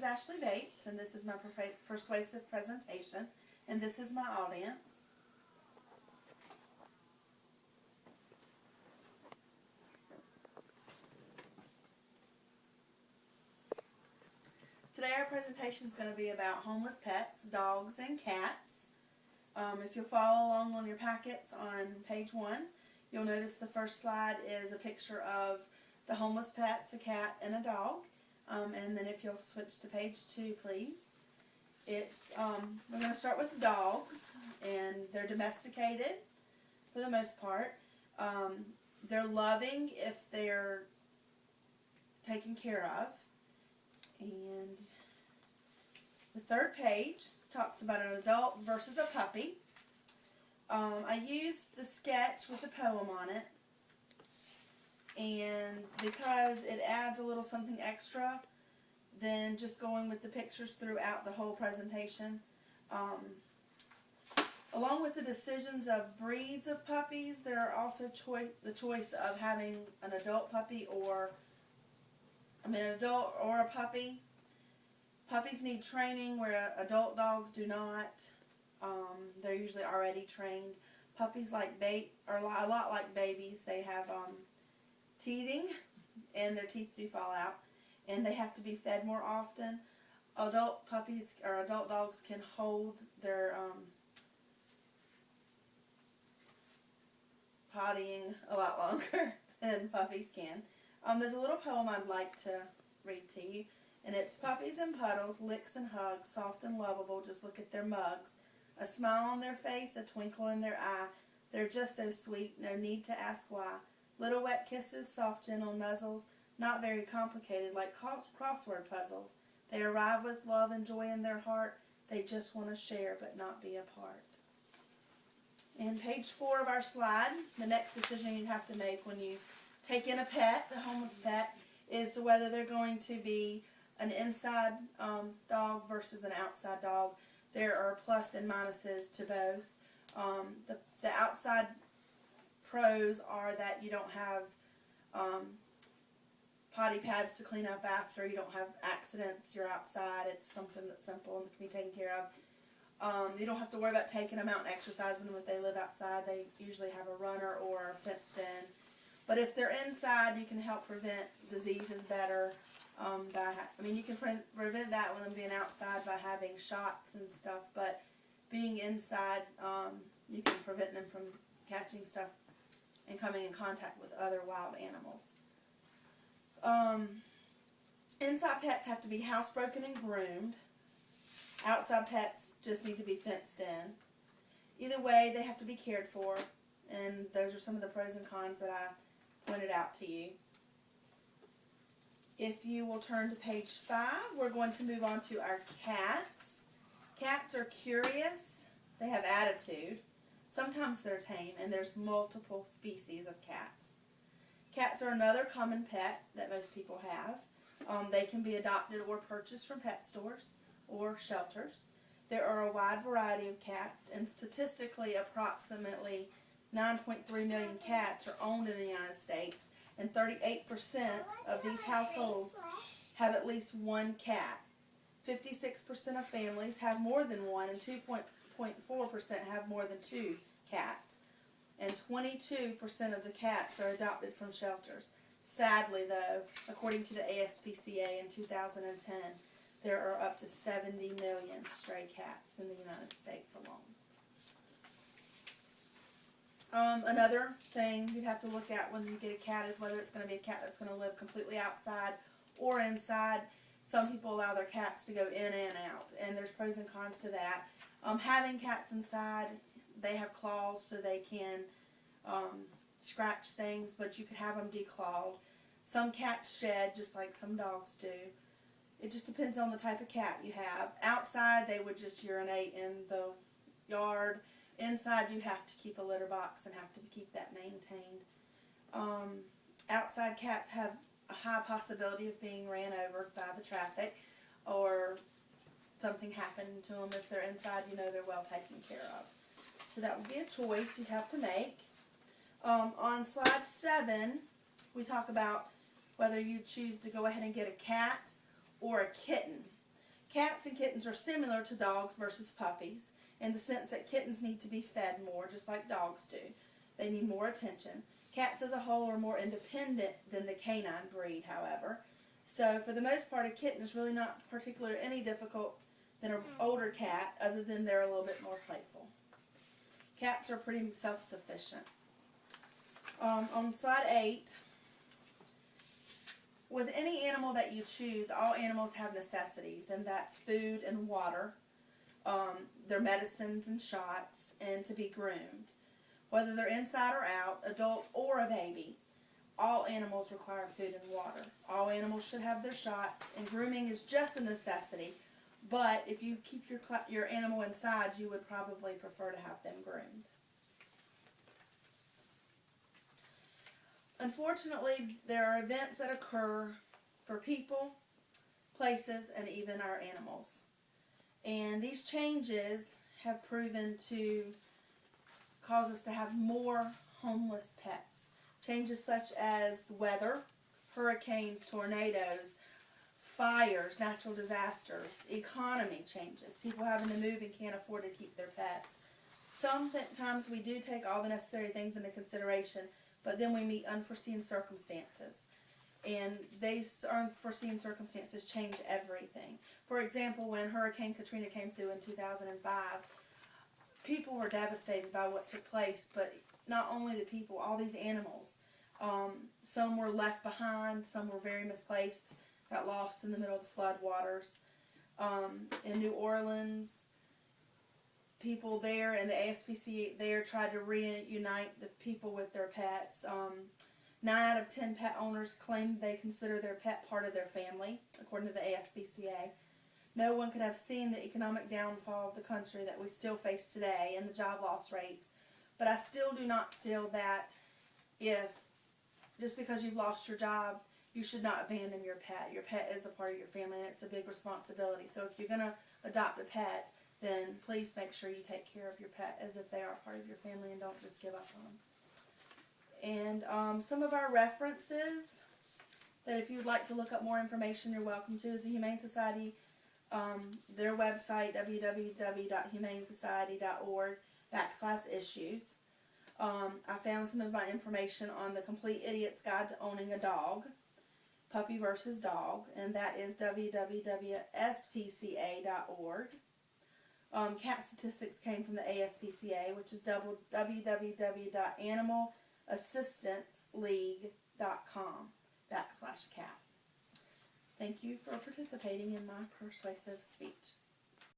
Ashley Bates, and this is my persuasive presentation, and this is my audience. Today our presentation is going to be about homeless pets, dogs, and cats. If you'll follow along on your packets on page 1, you'll notice the first slide is a picture of the homeless pets, a cat and a dog. And then if you'll switch to page 2, please. We're going to start with dogs, and they're domesticated for the most part. They're loving if they're taken care of. And the third page talks about an adult versus a puppy. I used the sketch with a poem on it, and because it adds a little something extra than just going with the pictures throughout the whole presentation. Along with the decisions of breeds of puppies, there are also the choice of having an adult puppy an adult or a puppy. Puppies need training where adult dogs do not. They're usually already trained. Puppies are a lot like babies. They have teething, and their teeth do fall out, and they have to be fed more often. Adult puppies or adult dogs can hold their pottying a lot longer than puppies can. There's a little poem I'd like to read to you, and it's puppies and puddles, licks and hugs, soft and lovable, just look at their mugs. A smile on their face, a twinkle in their eye. They're just so sweet, no need to ask why. Little wet kisses, soft gentle nuzzles, not very complicated like crossword puzzles. They arrive with love and joy in their heart. They just want to share but not be apart. And page 4 of our slide, the next decision you have to make when you take in a pet, the homeless pet, is to whether they're going to be an inside dog versus an outside dog. There are plus and minuses to both. The outside pros are that you don't have potty pads to clean up after, you don't have accidents, you're outside, it's something that's simple and can be taken care of. You don't have to worry about taking them out and exercising them if they live outside. They usually have a runner or fenced in. But if they're inside, you can help prevent diseases better. You can prevent that with them being outside by having shots and stuff, but being inside, you can prevent them from catching stuff and coming in contact with other wild animals. Inside pets have to be housebroken and groomed. Outside pets just need to be fenced in. Either way, they have to be cared for, and those are some of the pros and cons that I pointed out to you. If you will turn to page 5, we're going to move on to our cats. Cats are curious. They have attitude. Sometimes they're tame, and there's multiple species of cats. Cats are another common pet that most people have. They can be adopted or purchased from pet stores or shelters. There are a wide variety of cats, and statistically approximately 9.3 million cats are owned in the United States, and 38% of these households have at least one cat. 56% of families have more than one, and 2.4% have more than 2 cats. And 22% of the cats are adopted from shelters. Sadly, though, according to the ASPCA in 2010, there are up to 70 million stray cats in the United States alone. Another thing you'd have to look at when you get a cat is whether it's going to be a cat that's going to live completely outside or inside. Some people allow their cats to go in and out, and there's pros and cons to that. Having cats inside, they have claws so they can scratch things, but you could have them declawed. Some cats shed just like some dogs do. It just depends on the type of cat you have. Outside, they would just urinate in the yard. Inside, you have to keep a litter box and have to keep that maintained. Outside cats have a high possibility of being ran over by the traffic or something happened to them. If they're inside, you know they're well taken care of. So that would be a choice you'd have to make. On slide 7, we talk about whether you choose to go ahead and get a cat or a kitten. Cats and kittens are similar to dogs versus puppies in the sense that kittens need to be fed more, just like dogs do. They need more attention. Cats as a whole are more independent than the canine breed, however. So for the most part, a kitten is really not particularly any difficult than an older cat, other than they're a little bit more playful. Cats are pretty self-sufficient. On slide 8, with any animal that you choose, all animals have necessities, and that's food and water, their medicines and shots, and to be groomed. Whether they're inside or out, adult or a baby, all animals require food and water. All animals should have their shots, and grooming is just a necessity. But if you keep your animal inside, you would probably prefer to have them groomed. Unfortunately, there are events that occur for people, places, and even our animals. And these changes have proven to cause us to have more homeless pets. Changes such as the weather, hurricanes, tornadoes, fires, natural disasters, economy changes, people having to move and can't afford to keep their pets. Sometimes we do take all the necessary things into consideration, but then we meet unforeseen circumstances. And these unforeseen circumstances change everything. For example, when Hurricane Katrina came through in 2005, people were devastated by what took place, but not only the people, all these animals. Some were left behind, some were very misplaced, got lost in the middle of the flood waters. In New Orleans, people there and the ASPCA there tried to reunite the people with their pets. 9 out of 10 pet owners claim they consider their pet part of their family, according to the ASPCA. No one could have seen the economic downfall of the country that we still face today and the job loss rates. But I still do not feel that if, just because you've lost your job, you should not abandon your pet. Your pet is a part of your family, and it's a big responsibility. So if you're going to adopt a pet, then please make sure you take care of your pet as if they are part of your family, and don't just give up on them. And some of our references that if you'd like to look up more information, you're welcome to, is the Humane Society, their website, www.humanesociety.org/issues. I found some of my information on the Complete Idiot's Guide to Owning a Dog, Puppy versus Dog, and that is www.spca.org. Cat statistics came from the ASPCA, which is www.animalassistanceleague.com/cat. Thank you for participating in my persuasive speech.